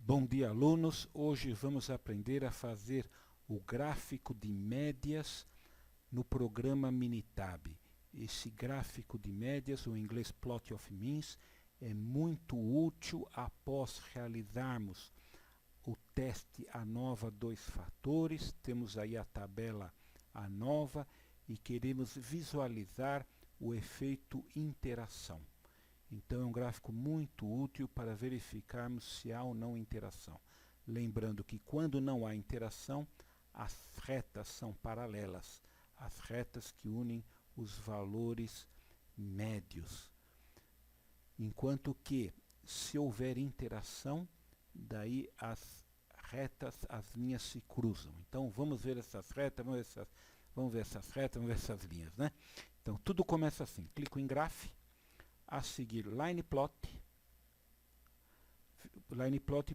Bom dia, alunos! Hoje vamos aprender a fazer o gráfico de médias no programa Minitab. Esse gráfico de médias, o inglês Plot of Means, é muito útil após realizarmos o teste ANOVA 2 fatores. Temos aí a tabela ANOVA e queremos visualizar o efeito interação. Então é um gráfico muito útil para verificarmos se há ou não interação. Lembrando que quando não há interação, as retas são paralelas, as retas que unem os valores médios. Enquanto que, se houver interação, daí as retas, as linhas se cruzam. Então vamos ver essas retas, vamos ver essas retas, vamos ver essas linhas, né? Então tudo começa assim, clico em Graph. A seguir, Line Plot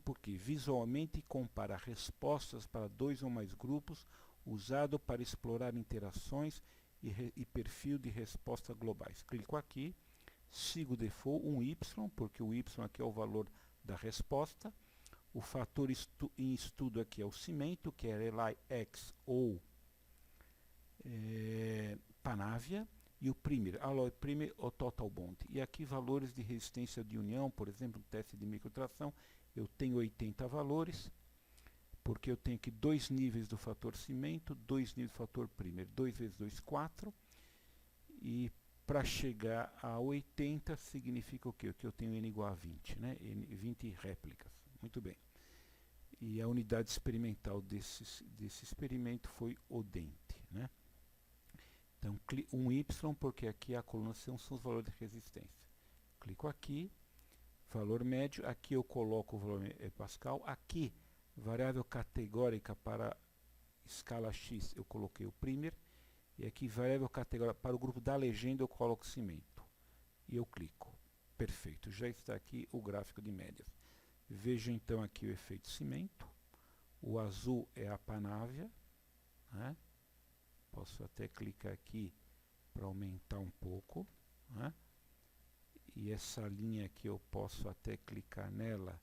porque visualmente compara respostas para dois ou mais grupos, usado para explorar interações e perfil de resposta globais. Clico aqui, sigo o default, um Y, porque o Y aqui é o valor da resposta. O fator em estudo aqui é o cimento, que é LI-X ou Panavia. E o primer, alloy primer ou total bond. E aqui valores de resistência de união, por exemplo, teste de microtração, eu tenho 80 valores, porque eu tenho aqui dois níveis do fator cimento, dois níveis do fator primer, 2 vezes 2, 4, e para chegar a 80 significa o quê? Que eu tenho n igual a 20, né? 20 réplicas. Muito bem. E a unidade experimental desse experimento foi o dente, né? Então, um Y, porque aqui a coluna são os valores de resistência. Clico aqui, valor médio, aqui eu coloco o valor Pascal, aqui, variável categórica para escala X, eu coloquei o primer, e aqui, variável categórica para o grupo da legenda, eu coloco cimento. E eu clico. Perfeito, já está aqui o gráfico de médias. Veja então aqui o efeito cimento, o azul é a Panavia, né? Posso até clicar aqui para aumentar um pouco, né? E essa linha aqui eu posso até clicar nela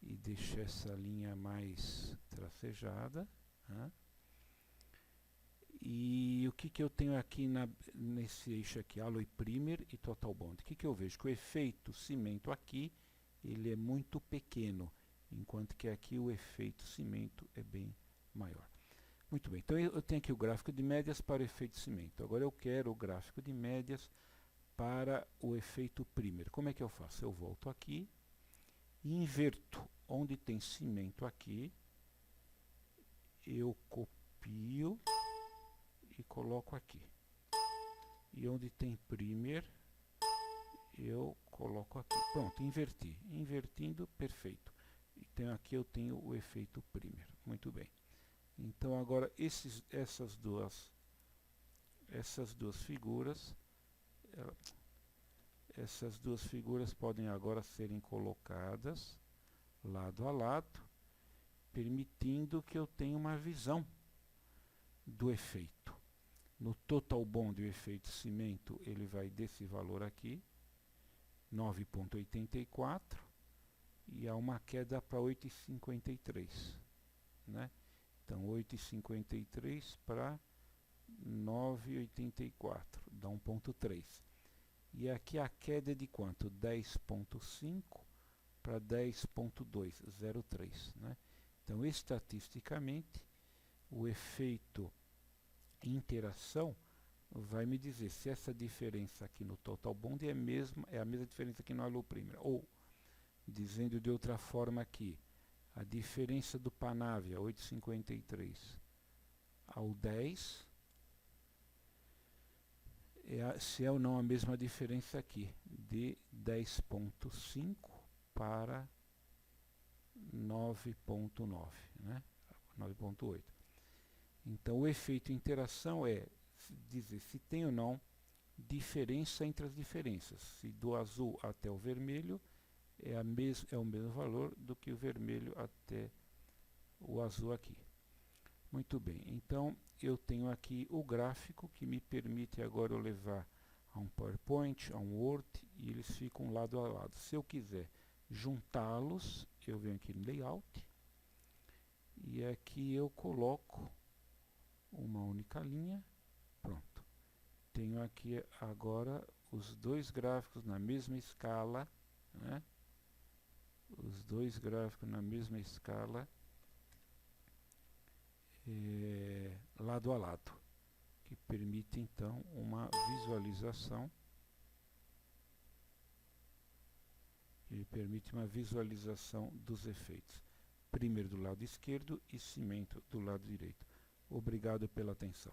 e deixar essa linha mais tracejada, né? E o que eu tenho aqui nesse eixo aqui, alloy primer e total bond? O que eu vejo? Que o efeito cimento aqui ele é muito pequeno, enquanto que aqui o efeito cimento é bem maior. Muito bem, então eu tenho aqui o gráfico de médias para o efeito cimento. Agora eu quero o gráfico de médias para o efeito primer. Como é que eu faço? Eu volto aqui e inverto. Onde tem cimento aqui, eu copio e coloco aqui. E onde tem primer, eu coloco aqui. Pronto, inverti. Invertindo, perfeito. Então aqui eu tenho o efeito primer. Muito bem. Então agora essas duas figuras podem agora serem colocadas lado a lado, permitindo que eu tenha uma visão do efeito. No total bond, o efeito cimento, ele vai desse valor aqui, 9,84, e há uma queda para 8,53, né? Então, 8,53 para 9,84, dá 1,3. E aqui a queda é de quanto? 10,5 para 10,2, 0,3. Né? Então, estatisticamente, o efeito interação vai me dizer se essa diferença aqui no total bond é a mesma diferença que no alloy primer. Ou, dizendo de outra forma aqui, a diferença do Panavia 8,53 ao 10 se é ou não a mesma diferença aqui, de 10,5 para 9,9, né? 9,8. Então o efeito interação é dizer se tem ou não diferença entre as diferenças. Se do azul até o vermelho é o mesmo valor do que o vermelho até o azul aqui. Muito bem, então eu tenho aqui o gráfico que me permite agora eu levar a um PowerPoint, a um Word, e eles ficam lado a lado. Se eu quiser juntá-los, eu venho aqui em Layout, e aqui eu coloco uma única linha, pronto. Tenho aqui agora os dois gráficos na mesma escala, né? Os dois gráficos na mesma escala, lado a lado, que permite então uma visualização. Ele permite uma visualização dos efeitos. Primeiro do lado esquerdo e cimento do lado direito. Obrigado pela atenção.